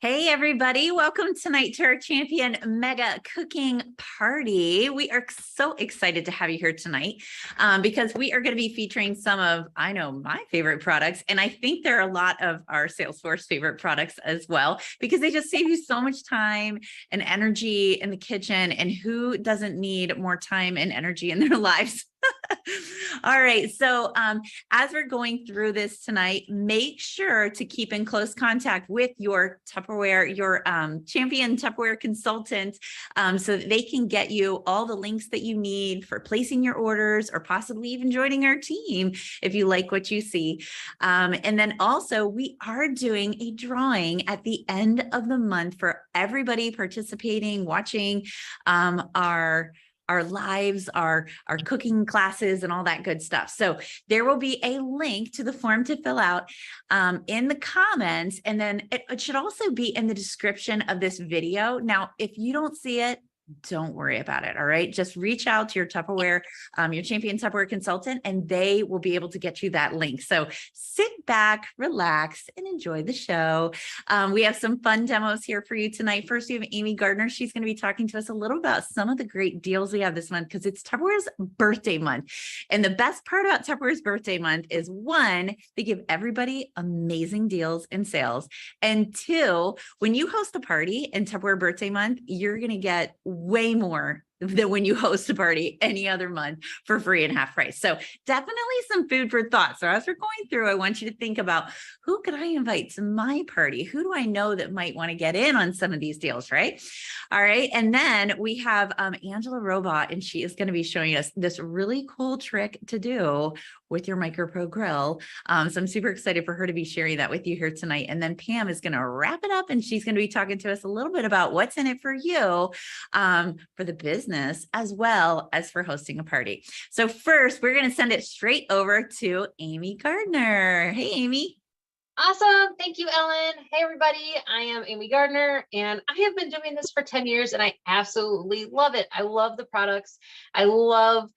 Hey, everybody. Welcome tonight to our Champion Mega Cooking Party. We are so excited to have you here tonight because we are going to be featuring some of, I know, my favorite products. And I think there are a lot of our Salesforce favorite products as well, because they just save you so much time and energy in the kitchen. And who doesn't need more time and energy in their lives? All right. So as we're going through this tonight, make sure to keep in close contact with your Tupperware, your champion Tupperware consultant, so that they can get you all the links that you need for placing your orders or possibly even joining our team if you like what you see. And then also we are doing a drawing at the end of the month for everybody participating, watching our lives, our cooking classes, and all that good stuff. So there will be a link to the form to fill out in the comments. And then it should also be in the description of this video. Now, if you don't see it, don't worry about it. All right. Just reach out to your Tupperware, your champion Tupperware consultant, and they will be able to get you that link. So sit back, relax, and enjoy the show. We have some fun demos here for you tonight. First, we have Amy Gardner. She's going to be talking to us a little about some of the great deals we have this month because it's Tupperware's birthday month. And the best part about Tupperware's birthday month is, one, they give everybody amazing deals and sales. And two, when you host a party in Tupperware birthday month, you're going to get way more than when you host a party any other month for free and half price. So definitely some food for thought. So as we're going through, I want you to think about, who could I invite to my party? Who do I know that might want to get in on some of these deals, right? All right. And then we have Angela Robot, and she is going to be showing us this really cool trick to do with your MicroPro grill. So I'm super excited for her to be sharing that with you here tonight. And then Pam is going to wrap it up, and she's going to be talking to us a little bit about what's in it for you, for the business, as well as for hosting a party. So first, we're going to send it straight over to Amy Gardner. Hey, Amy. Awesome. Thank you, Ellen. Hey, everybody. I am Amy Gardner, and I have been doing this for 10 years, and I absolutely love it. I love the products. I love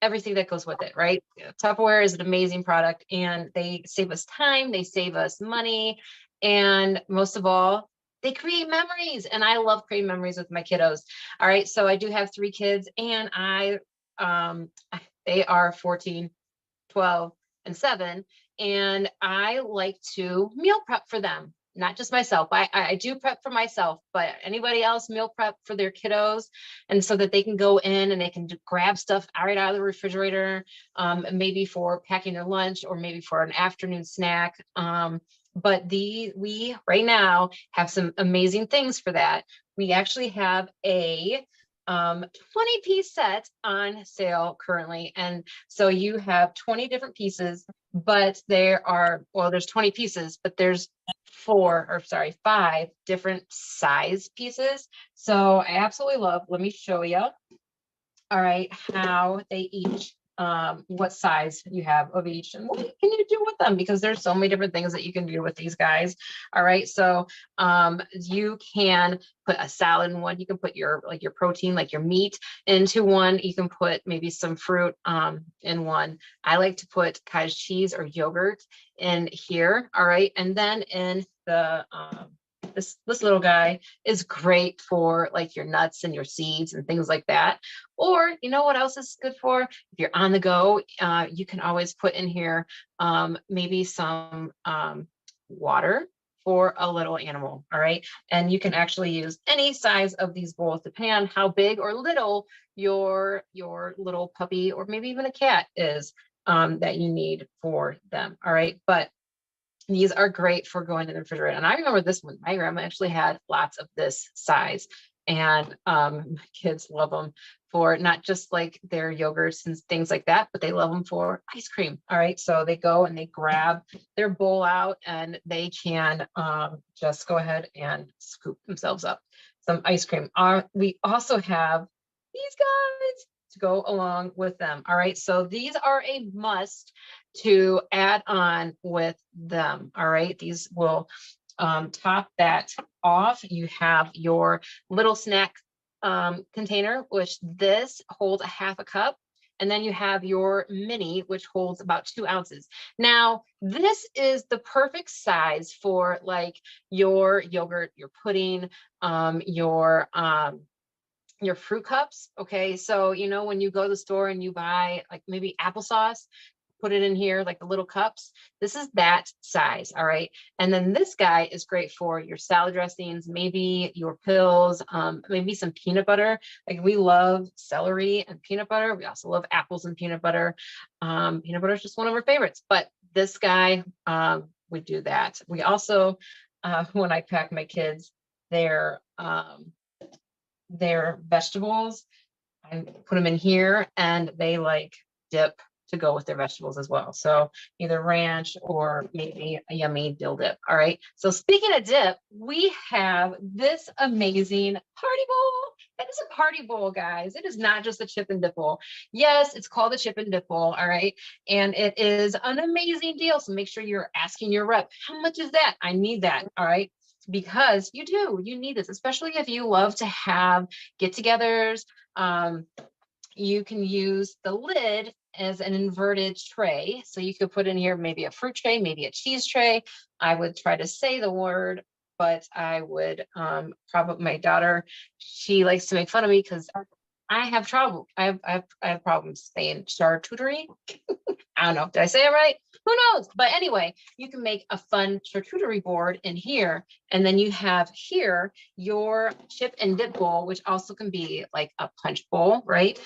everything that goes with it, right? Tupperware is an amazing product, and they save us time, they save us money, and most of all, they create memories, and I love creating memories with my kiddos. All right, so I do have 3 kids, and they are 14, 12, and 7. And I like to meal prep for them, not just myself. I do prep for myself, but anybody else meal prep for their kiddos, and so that they can go in and they can grab stuff right out of the refrigerator, maybe for packing their lunch or maybe for an afternoon snack. But we right now have some amazing things for that. We actually have a 20-piece set on sale currently. And so you have 20 different pieces, but there's 20 pieces, but there's 5 different size pieces. So I absolutely love, let me show you, all right, how they each what size you have of each and what can you do with them, because there's so many different things that you can do with these guys. All right, so you can put a salad in one, you can put your protein, like your meat, into one, you can put maybe some fruit in one. I like to put cottage cheese or yogurt in here. All right, and then in the this little guy is great for like your nuts and your seeds and things like that. Or you know what else is good for? If you're on the go, you can always put in here maybe some water for a little animal. All right, and you can actually use any size of these bowls depending on how big or little your little puppy or maybe even a cat is, that you need for them. All right, but these are great for going in the refrigerator. And I remember this one, my grandma actually had lots of this size, and my kids love them for not just like their yogurts and things like that, but they love them for ice cream. All right, so they go and they grab their bowl out and they can just go ahead and scoop themselves up some ice cream. We also have these guys to go along with them. All right, so these are a must to add on with them. All right, these will top that off. You have your little snack container, which this holds a half a cup, And then you have your mini, which holds about 2 ounces. Now, this is the perfect size for like your yogurt, your pudding, your fruit cups. Okay. So, you know, when you go to the store and you buy like maybe applesauce, put it in here, like the little cups. This is that size. All right. And then this guy is great for your salad dressings, maybe your pills, maybe some peanut butter. Like we love celery and peanut butter. We also love apples and peanut butter. Peanut butter is just one of our favorites, but this guy would do that. We also, when I pack my kids their vegetables, I put them in here and they like dip to go with their vegetables as well. So either ranch or maybe a yummy dill dip. All right. So speaking of dip, we have this amazing party bowl. It is a party bowl, guys. It is not just a chip and dip bowl. Yes, it's called a chip and dip bowl. All right. And it is an amazing deal. So make sure you're asking your rep, how much is that? I need that. All right. Because you need this, especially if you love to have get-togethers. You can use the lid as an inverted tray. So you could put in here maybe a fruit tray, maybe a cheese tray. I would try to say the word, but I would probably, my daughter, she likes to make fun of me because I have trouble. I have problems saying charcuterie. I don't know. Did I say it right? Who knows? But anyway, you can make a fun charcuterie board in here. And then you have here your chip and dip bowl, which also can be like a punch bowl, right?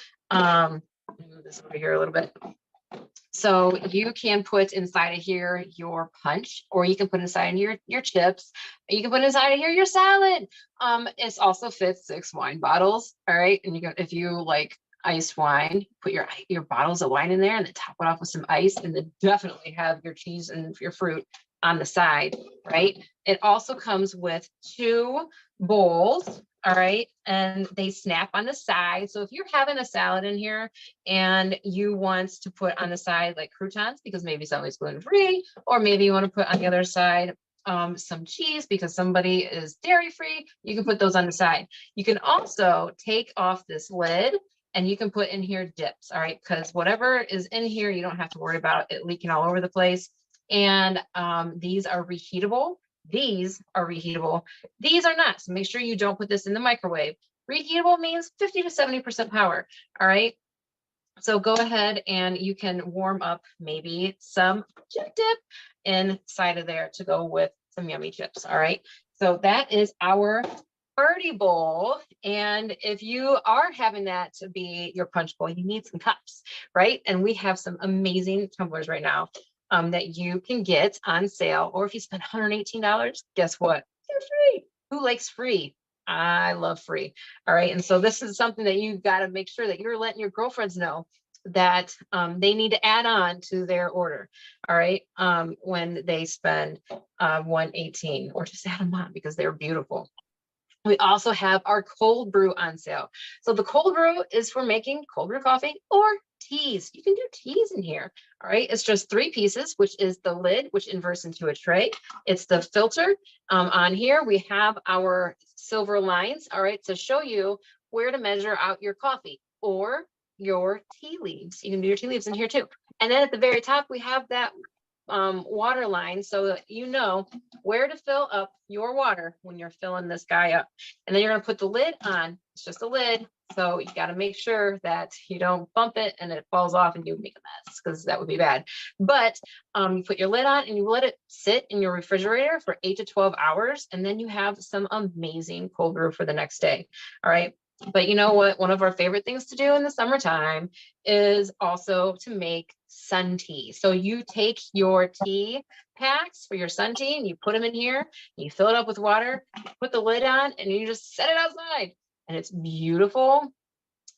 Let me move this over here a little bit. So you can put inside of here your punch, or you can put inside of your chips. You can put inside of here your salad. It's also fits 6 wine bottles. All right. And you go, if you like iced wine, put your bottles of wine in there and then top it off with some ice, and then definitely have your cheese and your fruit on the side, right? It also comes with 2 bowls. All right. And they snap on the side. So if you're having a salad in here and you want to put on the side like croutons, because maybe somebody's gluten-free, or maybe you want to put on the other side some cheese because somebody is dairy-free, you can put those on the side. You can also take off this lid and you can put in here dips. All right. Because whatever is in here, you don't have to worry about it leaking all over the place. And these are reheatable. These are reheatable. These are not. So make sure you don't put this in the microwave. Reheatable means 50 to 70% power. All right. So go ahead and you can warm up maybe some chip dip inside of there to go with some yummy chips. All right. So that is our party bowl. And if you are having that to be your punch bowl, you need some cups, right? And we have some amazing tumblers right now that you can get on sale. Or if you spend $118, guess what? They're free. Who likes free? I love free. All right. And so this is something that you've got to make sure that you're letting your girlfriends know that they need to add on to their order. All right. When they spend $118, or just add them on because they're beautiful. We also have our cold brew on sale. So the cold brew is for making cold brew coffee or teas. You can do teas in here. All right. It's just 3 pieces, which is the lid, which inverts into a tray. It's the filter. On here, we have our silver lines. All right. To show you where to measure out your coffee or your tea leaves. You can do your tea leaves in here too. And then at the very top, we have that water line so that you know where to fill up your water when you're filling this guy up. And then you're going to put the lid on. It's just a lid. So you got to make sure that you don't bump it and it falls off and you make a mess, because that would be bad. But you put your lid on and you let it sit in your refrigerator for 8 to 12 hours. And then you have some amazing cold brew for the next day. All right. But you know what? One of our favorite things to do in the summertime is also to make sun tea. So you take your tea packs for your sun tea and you put them in here, you fill it up with water, put the lid on, and you just set it outside. And it's beautiful.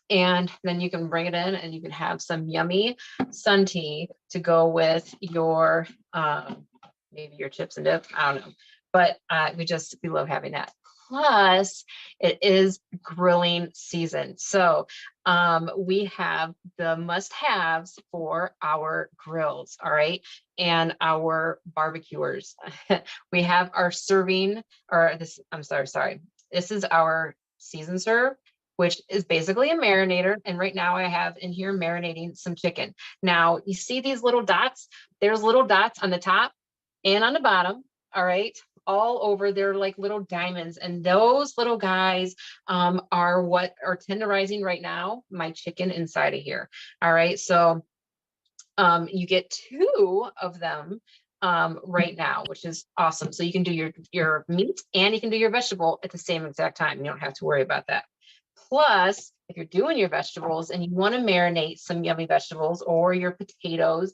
And then you can bring it in and you can have some yummy sun tea to go with your maybe your chips and dip. I don't know. But we love having that. Plus, it is grilling season. So we have the must-haves for our grills, all right, and our barbecuers. We have our serving, or this, I'm sorry. This is our season serve. which is basically a marinator. And right now I have in here marinating some chicken. Now you see these little dots? There's little dots on the top and on the bottom. All right. All over, they're like little diamonds, and those little guys are what are tenderizing right now my chicken inside of here. All right, so you get 2 of them right now, which is awesome. So you can do your meat and you can do your vegetable at the same exact time. You don't have to worry about that. Plus, if you're doing your vegetables and you want to marinate some yummy vegetables or your potatoes,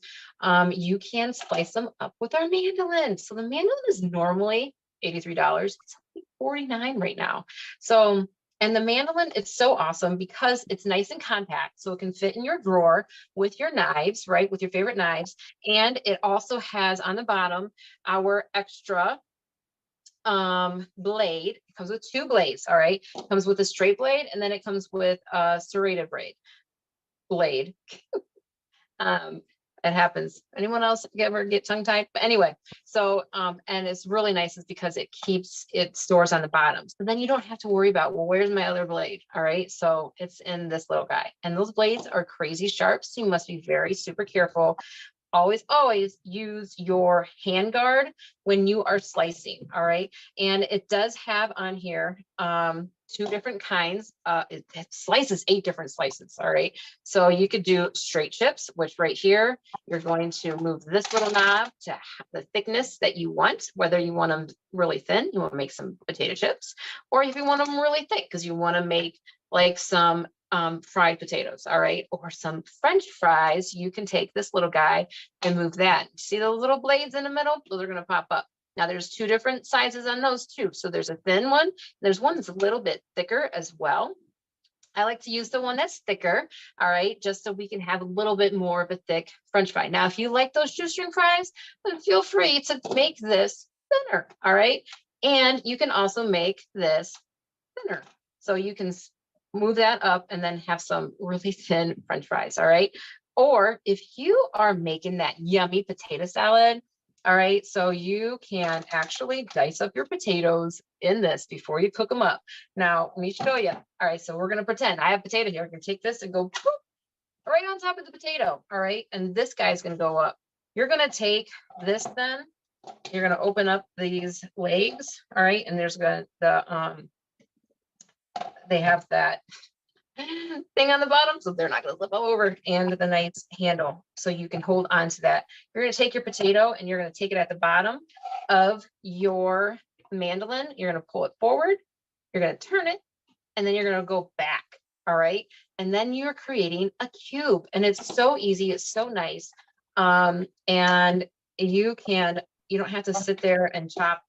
you can slice them up with our mandolin. So the mandolin is normally $83. It's only $49 right now. So, and the mandolin, it's so awesome because it's nice and compact. So it can fit in your drawer with your knives, right? With your favorite knives. And it also has on the bottom our extra blade. It comes with 2 blades. All right. It comes with a straight blade, and then it comes with a serrated blade. It happens. Anyone else ever get tongue tied? But anyway, so and it's really nice is because it stores on the bottom. So then you don't have to worry about, well, where's my other blade? All right. So it's in this little guy, and those blades are crazy sharp. So you must be very super careful. Always use your hand guard when you are slicing. All right. And it does have on here 2 different kinds. It slices 8 different slices. All right. So you could do straight chips, which right here, you're going to move this little knob to the thickness that you want, whether you want them really thin, you want to make some potato chips, or if you want them really thick, because you want to make like some fried potatoes, all right, or some French fries, you can take this little guy and move that. See those little blades in the middle? Those are going to pop up. Now there's 2 different sizes on those too. So there's a thin one. There's one that's a little bit thicker as well. I like to use the one that's thicker, all right, just so we can have a little bit more of a thick French fry. Now, if you like those shoestring fries, then feel free to make this thinner, all right? And you can also make this thinner. So you can move that up and then have some really thin French fries, all right? Or if you are making that yummy potato salad, all right, so you can actually dice up your potatoes in this before you cook them up. Now, let me show you. All right, so we're gonna pretend I have potato here. I can take this and go poof, right on top of the potato, all right? And this guy's gonna go up. You're gonna take this then, you're gonna open up these legs, all right? And there's they have that thing on the bottom, so they're not going to flip over, and the nice handle, so you can hold on to that. You're going to take your potato and you're going to take it at the bottom of your mandolin. You're going to pull it forward. You're going to turn it, and then you're going to go back. All right. And then you're creating a cube, and it's so easy. It's so nice. And you don't have to sit there and chop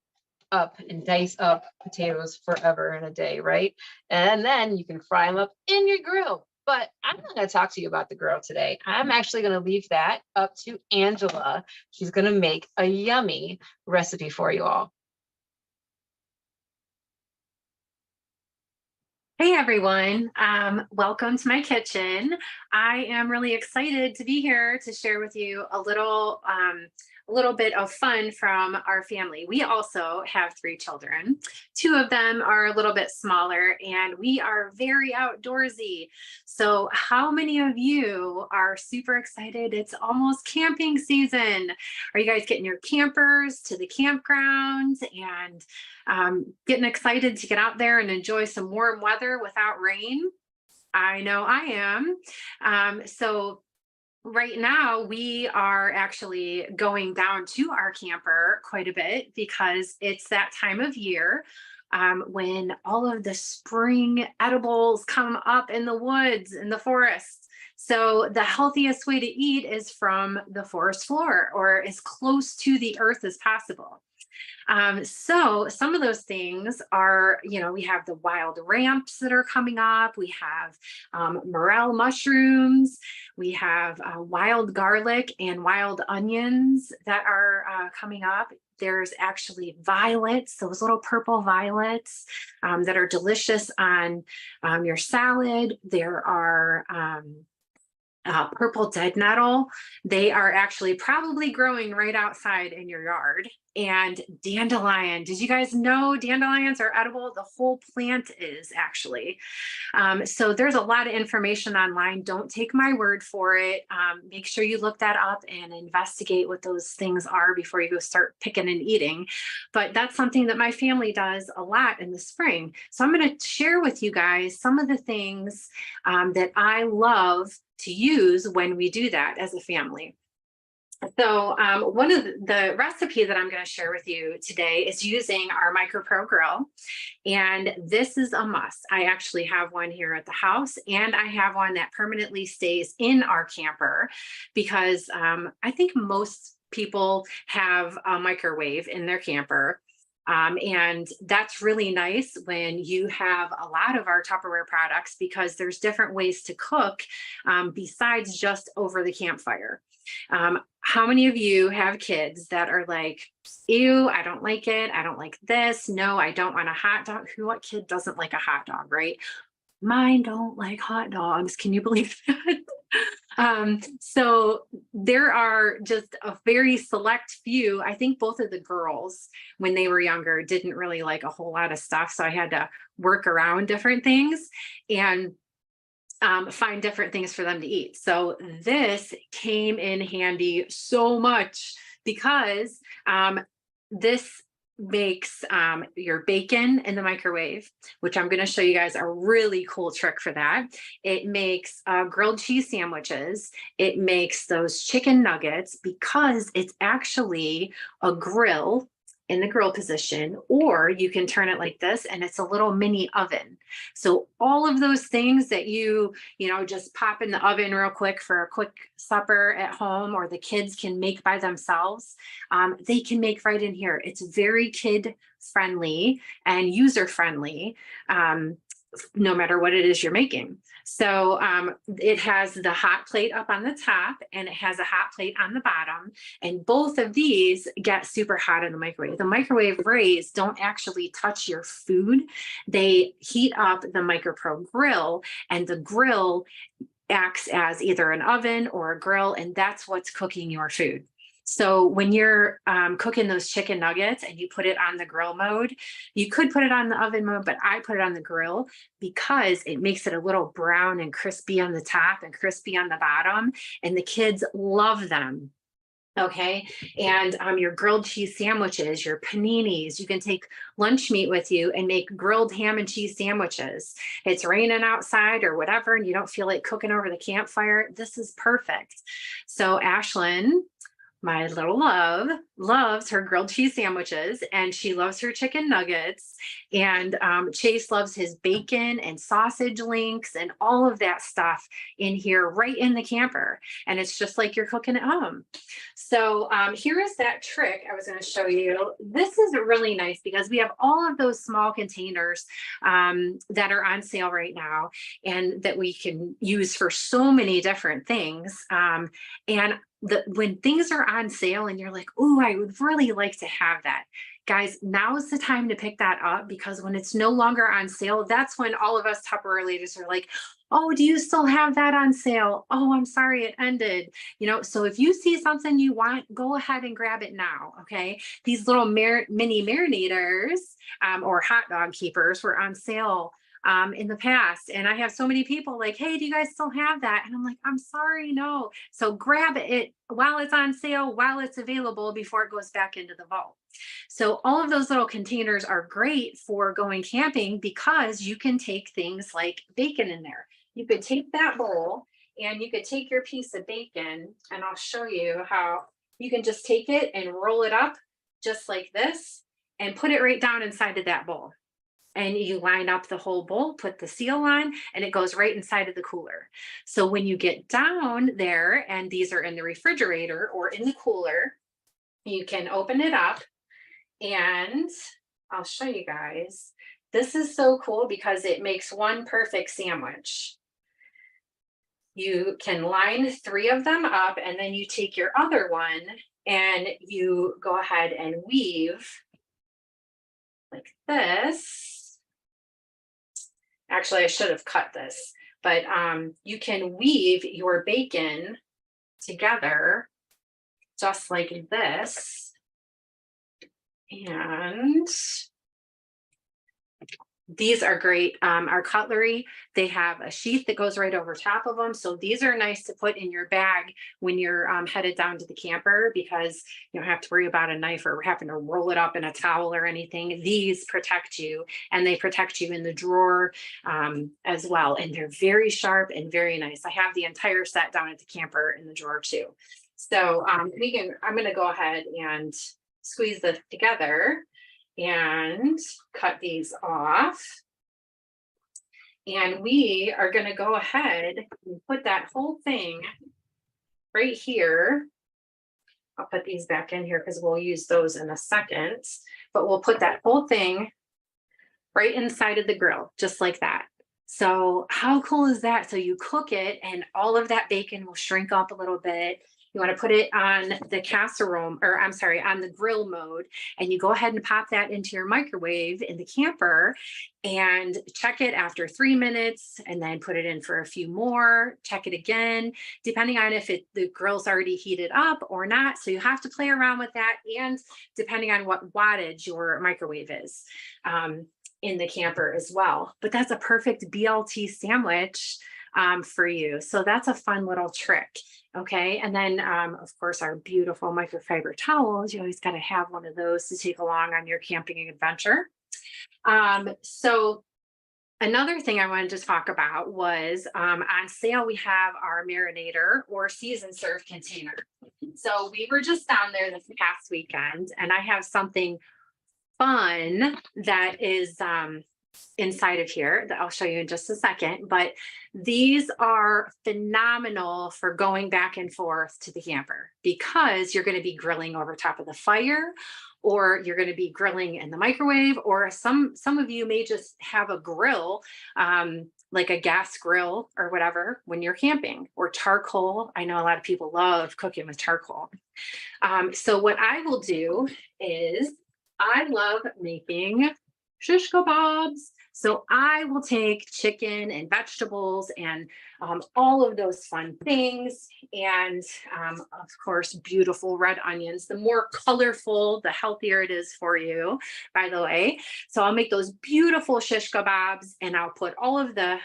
up and dice up potatoes forever in a day, right? And then you can fry them up in your grill. But I'm not going to talk to you about the grill today. I'm actually going to leave that up to Angela. She's going to make a yummy recipe for you all. Hey everyone, welcome to my kitchen. I am really excited to be here to share with you a little bit of fun from our family. We also have 3 children. 2 of them are a little bit smaller, and we are very outdoorsy. So how many of you are super excited? It's almost camping season. Are you guys getting your campers to the campground and getting excited to get out there and enjoy some warm weather without rain? I know I am. So right now we are actually going down to our camper quite a bit because it's that time of year when all of the spring edibles come up in the woods, in the forests. So the healthiest way to eat is from the forest floor or as close to the earth as possible. So some of those things are, we have the wild ramps that are coming up. We have morel mushrooms. We have wild garlic and wild onions that are coming up. There's actually violets, those little purple violets that are delicious on your salad. There are purple dead nettle. They are actually probably growing right outside in your yard. And dandelion. Did you guys know dandelions are edible? The whole plant is actually. So there's a lot of information online. Don't take my word for it. Make sure you look that up and investigate what those things are before you go start picking and eating. But that's something that my family does a lot in the spring. So I'm going to share with you guys some of the things that I love to use when we do that as a family. So one of the recipe that I'm going to share with you today is using our MicroPro grill. And this is a must. I actually have one here at the house, and I have one that permanently stays in our camper because I think most people have a microwave in their camper. And that's really nice when you have a lot of our Tupperware products because there's different ways to cook besides just over the campfire. How many of you have kids that are like, ew, I don't like it. I don't like this. No, I don't want a hot dog. What kid doesn't like a hot dog, right? Mine don't like hot dogs. Can you believe that? So there are just a very select few. I think both of the girls, when they were younger, didn't really like a whole lot of stuff. So I had to work around different things and find different things for them to eat. So this came in handy so much because this makes your bacon in the microwave, which I'm going to show you guys a really cool trick for that. It makes grilled cheese sandwiches. It makes those chicken nuggets because it's actually a grill in the grill position, or you can turn it like this and it's a little mini oven. So all of those things that you just pop in the oven real quick for a quick supper at home, or the kids can make by themselves, they can make right in here. It's very kid friendly and user friendly. No matter what it is you're making. So it has the hot plate up on the top and it has a hot plate on the bottom. And both of these get super hot in the microwave. The microwave rays don't actually touch your food. They heat up the MicroPro grill, and the grill acts as either an oven or a grill, and that's what's cooking your food. So when you're cooking those chicken nuggets and you put it on the grill mode, you could put it on the oven mode, but I put it on the grill because it makes it a little brown and crispy on the top and crispy on the bottom, and the kids love them. Okay. And your grilled cheese sandwiches, your paninis, you can take lunch meat with you and make grilled ham and cheese sandwiches. It's raining outside or whatever, and you don't feel like cooking over the campfire. This is perfect. So Ashlyn, my little love, loves her grilled cheese sandwiches, and she loves her chicken nuggets. And Chase loves his bacon and sausage links and all of that stuff in here right in the camper. And it's just like you're cooking at home. So here is that trick I was going to show you. This is really nice because we have all of those small containers that are on sale right now and that we can use for so many different things. And when things are on sale and you're like, oh, I would really like to have that. Guys, now is the time to pick that up, because when it's no longer on sale, that's when all of us Tupperware ladies are like, oh, do you still have that on sale? Oh, I'm sorry, it ended. So if you see something you want, go ahead and grab it now. Okay. These little mini marinators or hot dog keepers were on sale in the past. And I have so many people like, hey, do you guys still have that? And I'm like, I'm sorry, no. So grab it while it's on sale, while it's available, before it goes back into the vault. So all of those little containers are great for going camping because you can take things like bacon in there. You could take that bowl and you could take your piece of bacon, and I'll show you how you can just take it and roll it up just like this and put it right down inside of that bowl. And you line up the whole bowl, put the seal on, and it goes right inside of the cooler. So when you get down there, and these are in the refrigerator or in the cooler, you can open it up, and I'll show you guys. This is so cool because it makes one perfect sandwich. You can line 3 of them up, and then you take your other one and you go ahead and weave like this. Actually, I should have cut this, but you can weave your bacon together just like this. And these are great. Our cutlery, they have a sheath that goes right over top of them. So these are nice to put in your bag when you're headed down to the camper, because you don't have to worry about a knife or having to roll it up in a towel or anything. These protect you, and they protect you in the drawer as well. And they're very sharp and very nice. I have the entire set down at the camper in the drawer too. So I'm going to go ahead and squeeze this together and cut these off. And we are going to go ahead and put that whole thing right here. I'll put these back in here because we'll use those in a second, but we'll put that whole thing right inside of the grill, just like that. So how cool is that? So you cook it and all of that bacon will shrink up a little bit. You want to put it on the casserole, or I'm sorry, on the grill mode, and you go ahead and pop that into your microwave in the camper and check it after 3 minutes, and then put it in for a few more, check it again, depending on if the grill's already heated up or not. So you have to play around with that, and depending on what wattage your microwave is in the camper as well. But that's a perfect BLT sandwich for you. So that's a fun little trick. Okay. And then, of course, our beautiful microfiber towels. You always got to have one of those to take along on your camping adventure. So another thing I wanted to talk about was on sale, we have our marinator or season serve container. So we were just down there this past weekend, and I have something fun that is inside of here that I'll show you in just a second. But these are phenomenal for going back and forth to the camper, because you're going to be grilling over top of the fire, or you're going to be grilling in the microwave, or some of you may just have a grill, like a gas grill or whatever when you're camping, or charcoal. I know a lot of people love cooking with charcoal. So what I will do is I love making shish kebabs. So I will take chicken and vegetables and all of those fun things. And of course, beautiful red onions. The more colorful, the healthier it is for you, by the way. So I'll make those beautiful shish kebabs, and I'll put all of the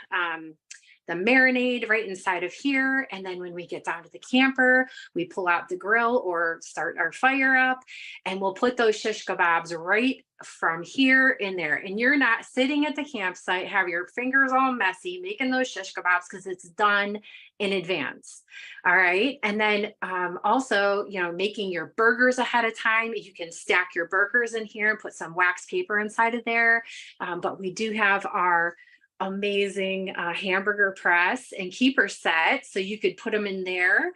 marinade right inside of here. And then when we get down to the camper, we pull out the grill or start our fire up, and we'll put those shish kebabs right from here in there. And you're not sitting at the campsite, have your fingers all messy making those shish kebabs, because it's done in advance. All right. And then also, making your burgers ahead of time. You can stack your burgers in here and put some wax paper inside of there. But we do have our amazing hamburger press and keeper set, so you could put them in there.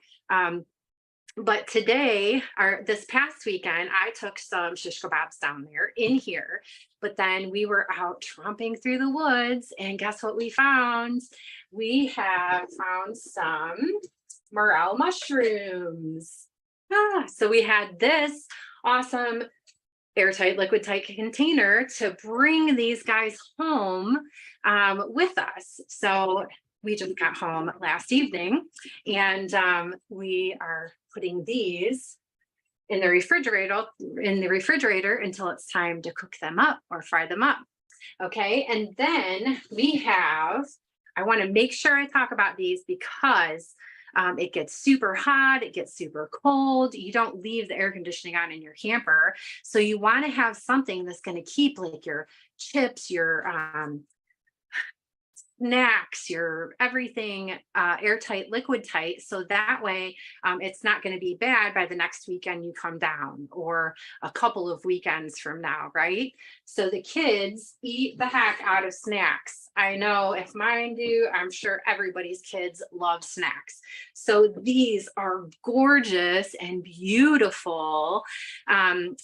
But today, this past weekend, I took some shish kebabs down there in here, but then we were out tromping through the woods, and guess what we found? We have found some morel mushrooms. So we had this awesome airtight, liquid tight container to bring these guys home with us. So we just got home last evening, and we are putting these in the refrigerator until it's time to cook them up or fry them up. Okay. And then I want to make sure I talk about these, because it gets super hot, it gets super cold. You don't leave the air conditioning on in your camper. So you want to have something that's going to keep like your chips, your snacks, your everything airtight, liquid tight. So that way it's not going to be bad by the next weekend you come down, or a couple of weekends from now, right? So the kids eat the heck out of snacks. I know if mine do, I'm sure everybody's kids love snacks. So these are gorgeous and beautiful.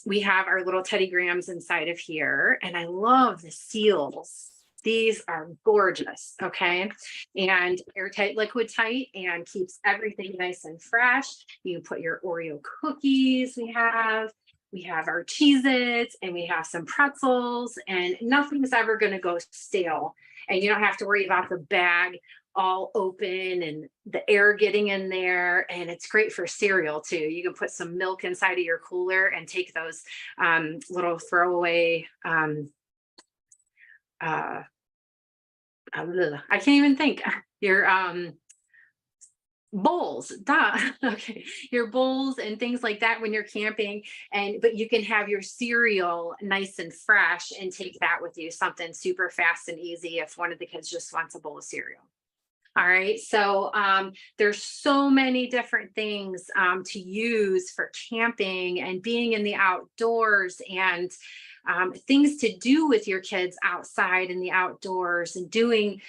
We have our little Teddy Grahams inside of here, and I love the seals. These are gorgeous, okay? And airtight, liquid tight, and keeps everything nice and fresh. You can put your Oreo cookies we have our Cheez-Its, and we have some pretzels, and nothing's ever gonna go stale. And you don't have to worry about the bag all open and the air getting in there. And it's great for cereal too. You can put some milk inside of your cooler and take those little throwaway, I can't even think, your bowls, duh. Okay, your bowls and things like that when you're camping, but you can have your cereal nice and fresh and take that with you, something super fast and easy if one of the kids just wants a bowl of cereal. All right, so there's so many different things to use for camping and being in the outdoors, and things to do with your kids outside in the outdoors, and doing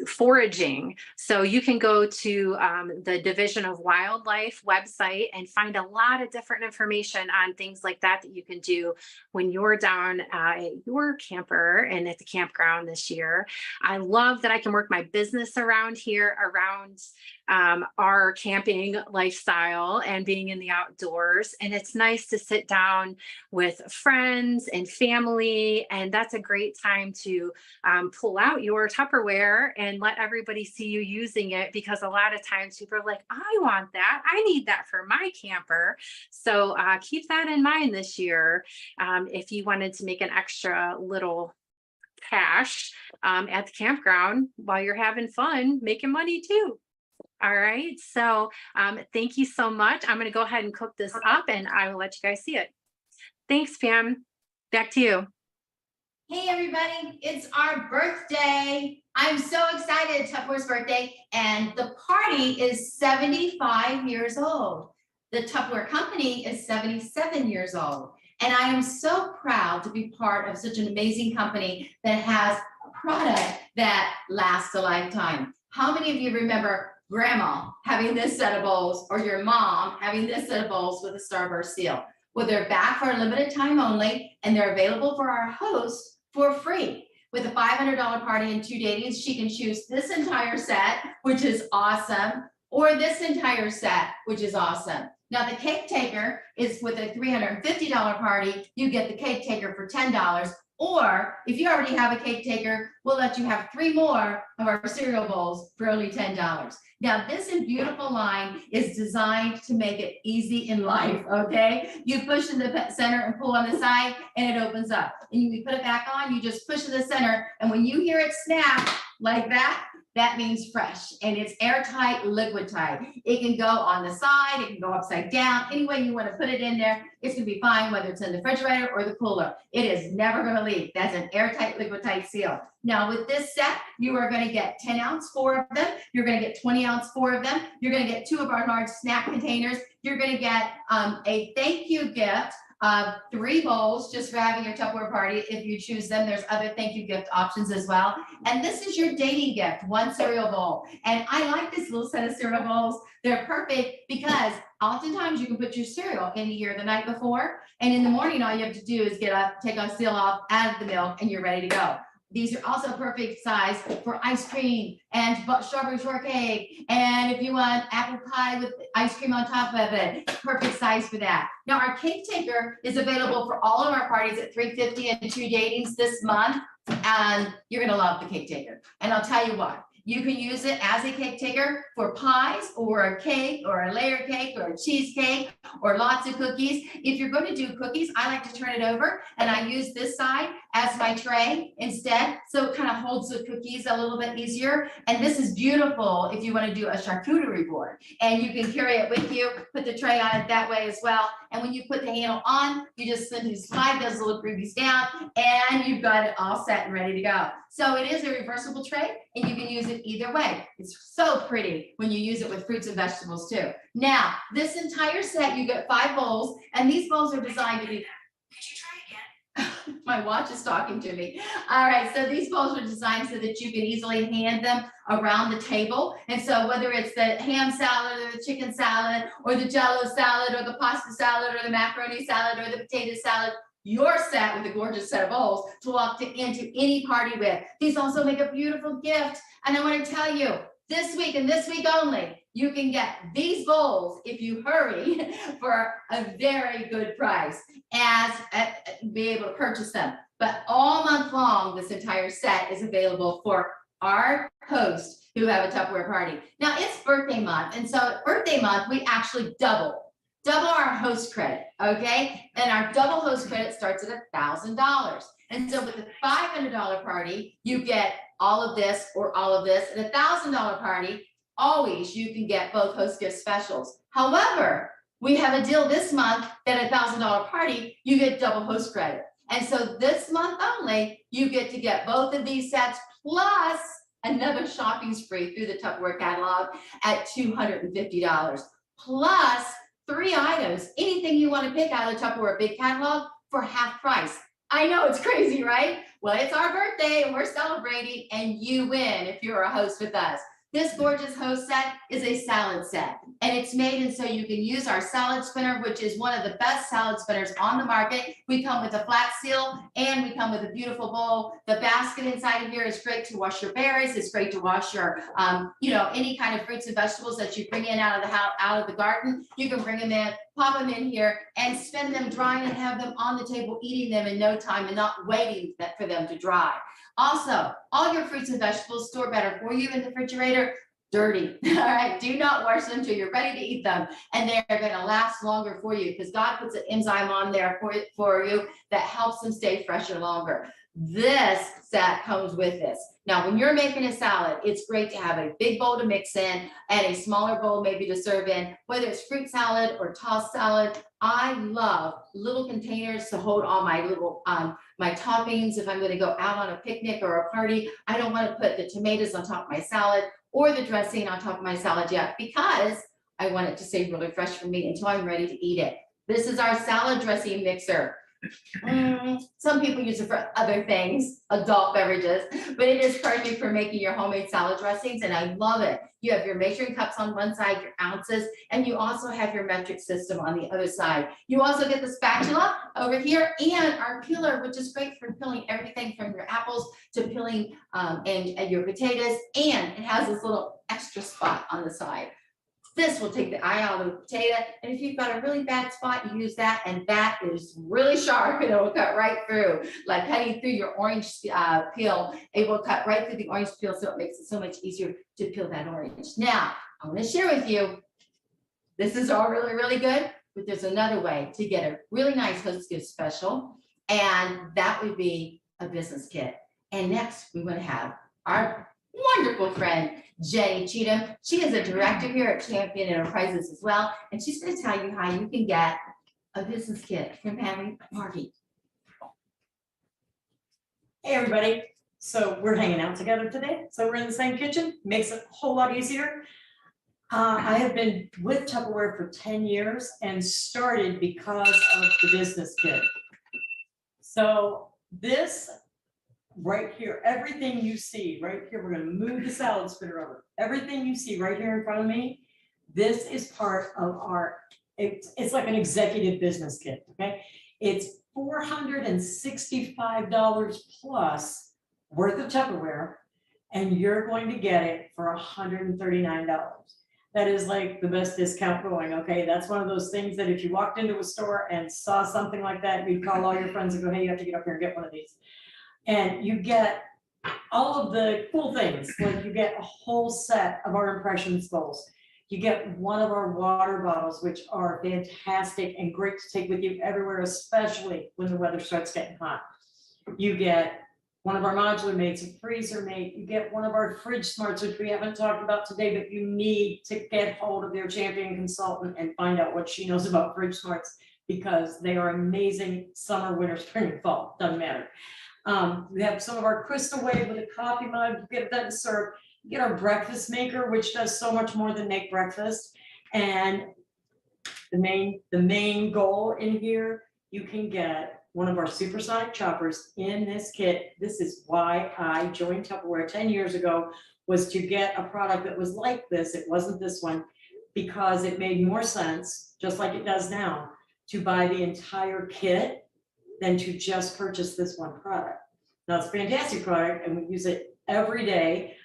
foraging. So you can go to the Division of Wildlife website and find a lot of different information on things like that that you can do when you're down at your camper and at the campground this year. I love that I can work my business around here, around our camping lifestyle and being in the outdoors. And it's nice to sit down with friends and family. And that's a great time to pull out your Tupperware and let everybody see you using it, because a lot of times people are like, I want that. I need that for my camper. So keep that in mind this year. If you wanted to make an extra little cash at the campground while you're having fun, making money too. All right. So thank you so much. I'm going to go ahead and cook this up and I will let you guys see it. Thanks, Pam. Back to you. Hey everybody, it's our birthday. I'm so excited, Tupperware's birthday, and the party is 75 years old. The Tupperware company is 77 years old. And I am so proud to be part of such an amazing company that has a product that lasts a lifetime. How many of you remember grandma having this set of bowls, or your mom having this set of bowls with a Starburst seal? Well, they're back for a limited time only, and they're available for our host for free. With a $500 party and 2 datings, she can choose this entire set, which is awesome, or this entire set, which is awesome. Now, the cake taker is with a $350 party. You get the cake taker for $10. Or if you already have a cake taker, we'll let you have 3 more of our cereal bowls for only $10. Now, this beautiful line is designed to make it easy in life, okay? You push in the center and pull on the side, and it opens up. And you put it back on, you just push in the center, and when you hear it snap like that, that means fresh, and it's airtight, liquid tight. It can go on the side, it can go upside down, any way you want to put it in there, it's gonna be fine, whether it's in the refrigerator or the cooler. It is never gonna leak. That's an airtight, liquid tight seal. Now with this set, you are gonna get 10-ounce 4 of them. You're gonna get 20-ounce 4 of them. You're gonna get 2 of our large snack containers. You're gonna get a thank you gift of 3 bowls just for having your Tupperware party. If you choose them, there's other thank you gift options as well. And this is your dating gift, 1 cereal bowl. And I like this little set of cereal bowls. They're perfect because oftentimes you can put your cereal in here the night before, and in the morning, all you have to do is get up, take a seal off, add the milk, and you're ready to go. These are also perfect size for ice cream and strawberry shortcake. And if you want apple pie with ice cream on top of it, perfect size for that. Now our cake taker is available for all of our parties at $350 and 2 datings this month. And you're gonna love the cake taker. And I'll tell you what, you can use it as a cake taker for pies or a cake or a layer cake or a cheesecake or lots of cookies. If you're going to do cookies, I like to turn it over and I use this side as my tray instead. So it kind of holds the cookies a little bit easier. And this is beautiful if you want to do a charcuterie board, and you can carry it with you, put the tray on it that way as well. And when you put the handle on, you just simply slide those little groovies down and you've got it all set and ready to go. So it is a reversible tray and you can use it either way. It's so pretty when you use it with fruits and vegetables too. Now, this entire set, you get 5 bowls, and these bowls are designed to be, could you try again? My watch is talking to me. All right, so these bowls are designed so that you can easily hand them around the table. And so whether it's the ham salad or the chicken salad or the jello salad or the pasta salad or the macaroni salad or the potato salad, you're set with a gorgeous set of bowls to walk into any party with. These also make a beautiful gift. And I want to tell you, this week and this week only, you can get these bowls if you hurry for a very good price, as be able to purchase them. But all month long, this entire set is available for our hosts who have a Tupperware party. Now it's birthday month, and so at birthday month, we actually double our host credit, okay? And our double host credit starts at $1,000. And so with a $500 party, you get all of this or all of this. At a $1,000 party, always you can get both host gift specials. However, we have a deal this month that at $1,000 party, you get double host credit. And so this month only, you get to get both of these sets plus another shopping spree through the Tupperware catalog at $250, plus 3 items, anything you want to pick out of the Tupperware big catalog for half price. I know it's crazy, right? Well, it's our birthday and we're celebrating, and you win if you're a host with us. This gorgeous host set is a salad set, and it's made and so you can use our salad spinner, which is one of the best salad spinners on the market. We come with a flat seal and we come with a beautiful bowl. The basket inside of here is great to wash your berries. It's great to wash your, any kind of fruits and vegetables that you bring in out of the house, out of the garden. You can bring them in, pop them in here, and spin them drying and have them on the table, eating them in no time and not waiting for them to dry. Also, all your fruits and vegetables store better for you in the refrigerator, dirty. All right, do not wash them till you're ready to eat them, and they're going to last longer for you because God puts an enzyme on there for you that helps them stay fresher longer. This set comes with this. Now, when you're making a salad, it's great to have a big bowl to mix in and a smaller bowl maybe to serve in, whether it's fruit salad or tossed salad. I love little containers to hold all my little my toppings. If I'm going to go out on a picnic or a party, I don't want to put the tomatoes on top of my salad or the dressing on top of my salad yet, because I want it to stay really fresh for me until I'm ready to eat it. This is our salad dressing mixer. Some people use it for other things, adult beverages, but it is perfect for making your homemade salad dressings, and I love it. You have your measuring cups on one side, your ounces, and you also have your metric system on the other side. You also get the spatula over here and our peeler, which is great for peeling everything from your apples to peeling and your potatoes, and it has this little extra spot on the side. This will take the eye out of the potato, and if you've got a really bad spot, you use that, and that is really sharp, and it will cut right through, like cutting through your orange peel. It will cut right through the orange peel, so it makes it so much easier to peel that orange. Now, I want to share with you, this is all really, really good, but there's another way to get a really nice host gift special, and that would be a business kit. And next, we want to have our wonderful friend, Jenny Cheatham. She is a director here at Champion Enterprises as well, and she's going to tell you how you can get a business kit from having a party. Hey, everybody. So we're hanging out together today. So we're in the same kitchen, makes it a whole lot easier. I have been with Tupperware for 10 years and started because of the business kit. So this right here, everything you see right here, we're going to move the salad spinner over. Everything you see right here in front of me, this is part of our, it's like an executive business kit, okay? It's $465 plus worth of Tupperware, and you're going to get it for $139. That is like the best discount going, okay? That's one of those things that if you walked into a store and saw something like that, you'd call all your friends and go, hey, you have to get up here and get one of these. And you get all of the cool things, like you get a whole set of our impressions bowls. You get one of our water bottles, which are fantastic and great to take with you everywhere, especially when the weather starts getting hot. You get one of our modular mates, a freezer mate. You get one of our fridge smarts, which we haven't talked about today, but you need to get hold of their Champion consultant and find out what she knows about fridge smarts, because they are amazing summer, winter, spring, and fall, doesn't matter. We have some of our Crystal Wave with a coffee mug, you get that and serve. You get our breakfast maker, which does so much more than make breakfast. And the main goal in here, you can get one of our supersonic choppers in this kit. This is why I joined Tupperware 10 years ago, was to get a product that was like this. It wasn't this one, because it made more sense, just like it does now, to buy the entire kit than to just purchase this one product. Now, it's a fantastic product and we use it every day.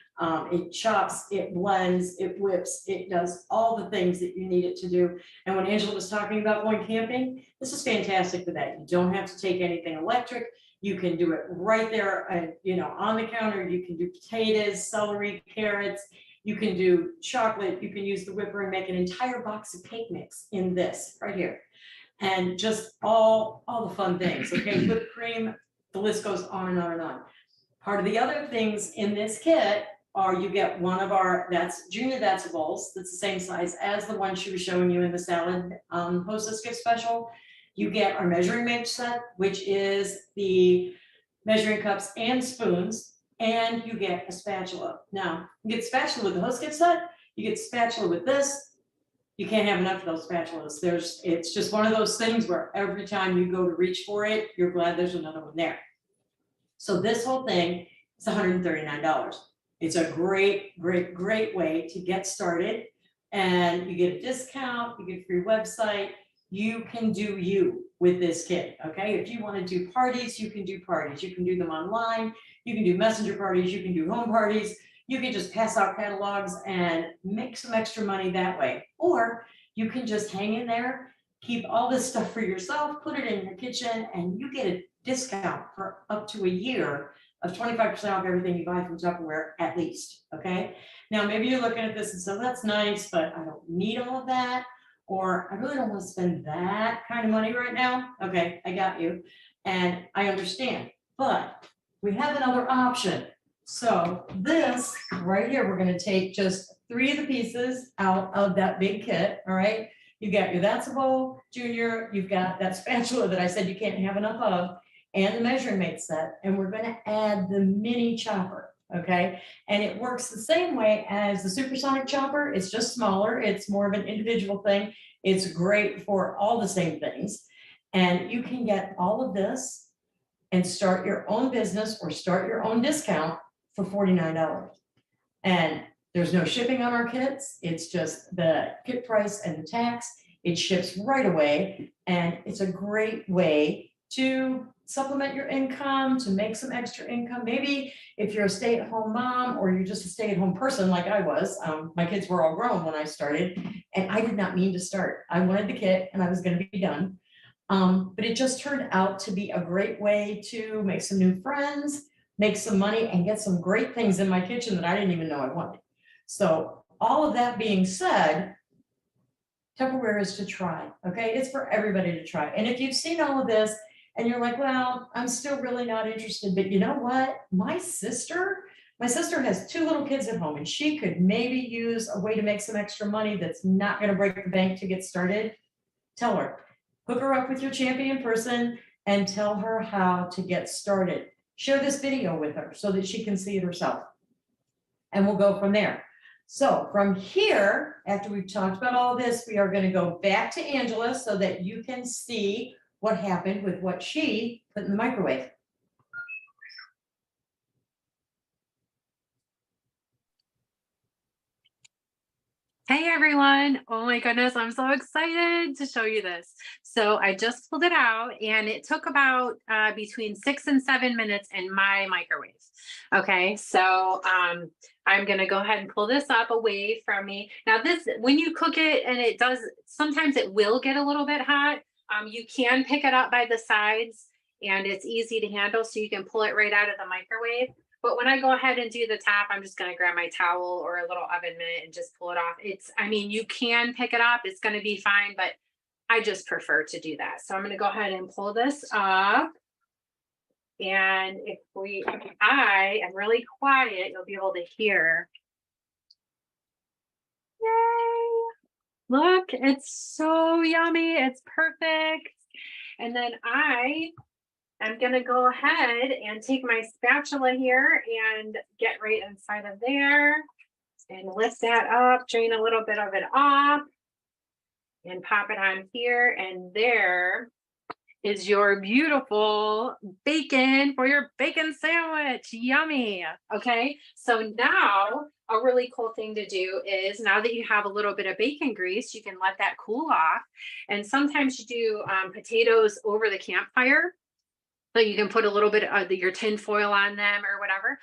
It chops, it blends, it whips, it does all the things that you need it to do. And when Angela was talking about going camping, this is fantastic for that. You don't have to take anything electric. You can do it right there, on the counter. You can do potatoes, celery, carrots. You can do chocolate. You can use the whipper and make an entire box of cake mix in this right here. And just all the fun things, okay? Whipped cream, the list goes on and on and on. Part of the other things in this kit are you get one of our, that's Junior That's Bowls, that's the same size as the one she was showing you in the salad hostess gift special. You get our measuring mix set, which is the measuring cups and spoons, and you get a spatula. Now, you get spatula with the host gift set, you get spatula with this. You can't have enough of those spatulas. It's just one of those things where every time you go to reach for it, you're glad there's another one there. So this whole thing is $139. It's a great way to get started. And you get a discount, you get a free website. You can do you with this kit, okay? If you want to do parties, you can do parties. You can do them online. You can do messenger parties. You can do home parties. You can just pass out catalogs and make some extra money that way. Or you can just hang in there, keep all this stuff for yourself, put it in your kitchen, and you get a discount for up to a year of 25% off everything you buy from Tupperware at least, okay? Now, maybe you're looking at this and say, that's nice, but I don't need all of that, or I really don't want to spend that kind of money right now. Okay, I got you, and I understand, but we have another option. So this right here, we're gonna take just 3 of the pieces out of that big kit, all right? You got your That's a Bowl, Junior, you've got that spatula that I said you can't have enough of, and the measuring mate set, and we're gonna add the mini chopper, okay? And it works the same way as the supersonic chopper, it's just smaller, it's more of an individual thing. It's great for all the same things. And you can get all of this and start your own business or start your own discount for $49. And there's no shipping on our kits. It's just the kit price and the tax. It ships right away. And it's a great way to supplement your income, to make some extra income. Maybe if you're a stay-at-home mom or you're just a stay-at-home person like I was, my kids were all grown when I started, and I did not mean to start. I wanted the kit and I was going to be done. But it just turned out to be a great way to make some new friends, make some money, and get some great things in my kitchen that I didn't even know I wanted. So all of that being said, Tupperware is to try, okay? It's for everybody to try. And if you've seen all of this and you're like, well, I'm still really not interested, but you know what? My sister has 2 little kids at home, and she could maybe use a way to make some extra money that's not gonna break the bank to get started. Tell her, hook her up with your champion person and tell her how to get started. Share this video with her so that she can see it herself. And we'll go from there. So from here, after we've talked about all this, we are going to go back to Angela so that you can see what happened with what she put in the microwave. Hey everyone. Oh my goodness, I'm so excited to show you this. So I just pulled it out and it took about between 6 and 7 minutes in my microwave. Okay, so I'm gonna go ahead and pull this up away from me. Now this, when you cook it, and it does, sometimes it will get a little bit hot. You can pick it up by the sides and it's easy to handle, so you can pull it right out of the microwave. But when I go ahead and do the top, I'm just going to grab my towel or a little oven mitt and just pull it off. I mean, you can pick it up. It's going to be fine, but I just prefer to do that. So I'm going to go ahead and pull this up. And if I am really quiet, you'll be able to hear. Yay! Look, it's so yummy. It's perfect. And then I'm going to go ahead and take my spatula here and get right inside of there and lift that up, drain a little bit of it off and pop it on here. And there is your beautiful bacon for your bacon sandwich. Yummy. Okay. So now a really cool thing to do is, now that you have a little bit of bacon grease, you can let that cool off. And sometimes you do potatoes over the campfire. So you can put a little bit of your tin foil on them or whatever.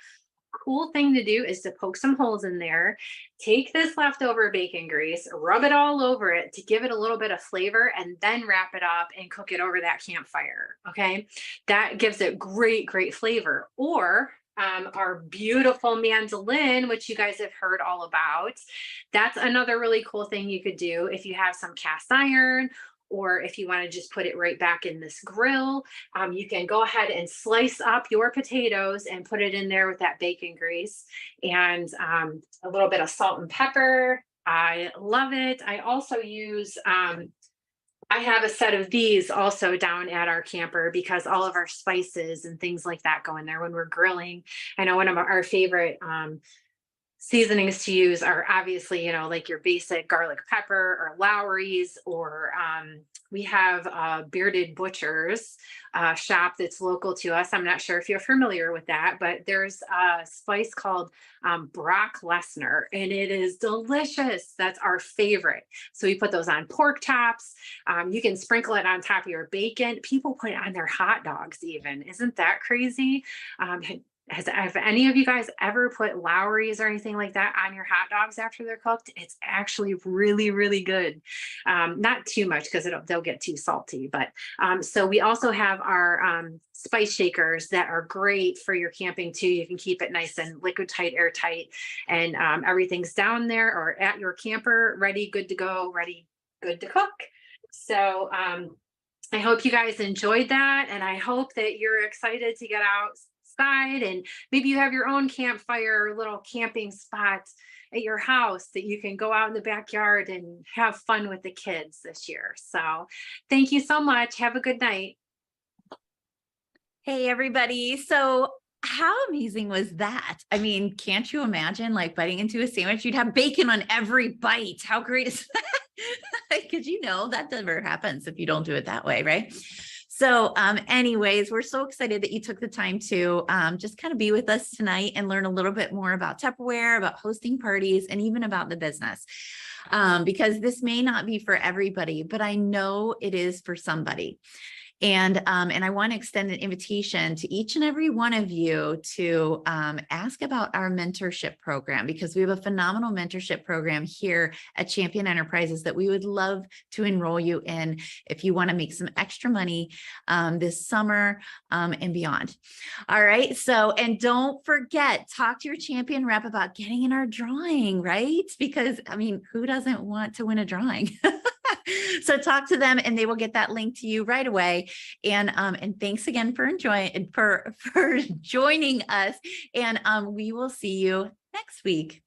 cool thing to do is to poke some holes in there, take this leftover bacon grease, rub it all over it to give it a little bit of flavor, and then wrap it up and cook it over that campfire. Okay. That gives it great, great flavor. Or our beautiful mandolin, which you guys have heard all about. That's another really cool thing you could do if you have some cast iron, or if you want to just put it right back in this grill. You can go ahead and slice up your potatoes and put it in there with that bacon grease and a little bit of salt and pepper. I love it. I also use I have a set of these also down at our camper because all of our spices and things like that go in there when we're grilling. I know one of our favorite seasonings to use are obviously, you know, like your basic garlic pepper or Lowry's, or we have Bearded Butchers shop that's local to us. I'm not sure if you're familiar with that, but there's a spice called Brock Lesnar, and it is delicious. That's our favorite. So we put those on pork chops. You can sprinkle it on top of your bacon. People put it on their hot dogs even. Isn't that crazy? Have any of you guys ever put Lowry's or anything like that on your hot dogs after they're cooked? It's actually really, really good. Not too much because they'll get too salty. But so we also have our spice shakers that are great for your camping too. You can keep it nice and liquid tight, airtight, and everything's down there or at your camper, ready, good to go, ready, good to cook. So I hope you guys enjoyed that, and I hope that you're excited to get outside, and maybe you have your own campfire or little camping spot at your house that you can go out in the backyard and have fun with the kids this year. So thank you so much. Have a good night. Hey, everybody. So how amazing was that? I mean, can't you imagine like biting into a sandwich? You'd have bacon on every bite. How great is that? Because you know that never happens if you don't do it that way, right? So anyways, we're so excited that you took the time to just kind of be with us tonight and learn a little bit more about Tupperware, about hosting parties, and even about the business. Because this may not be for everybody, but I know it is for somebody. And I want to extend an invitation to each and every one of you to ask about our mentorship program, because we have a phenomenal mentorship program here at Champion Enterprises that we would love to enroll you in if you want to make some extra money this summer and beyond. All right. So, and don't forget, talk to your champion rep about getting in our drawing, right? Because I mean, who doesn't want to win a drawing? So talk to them and they will get that link to you right away. And thanks again for joining us. And we will see you next week.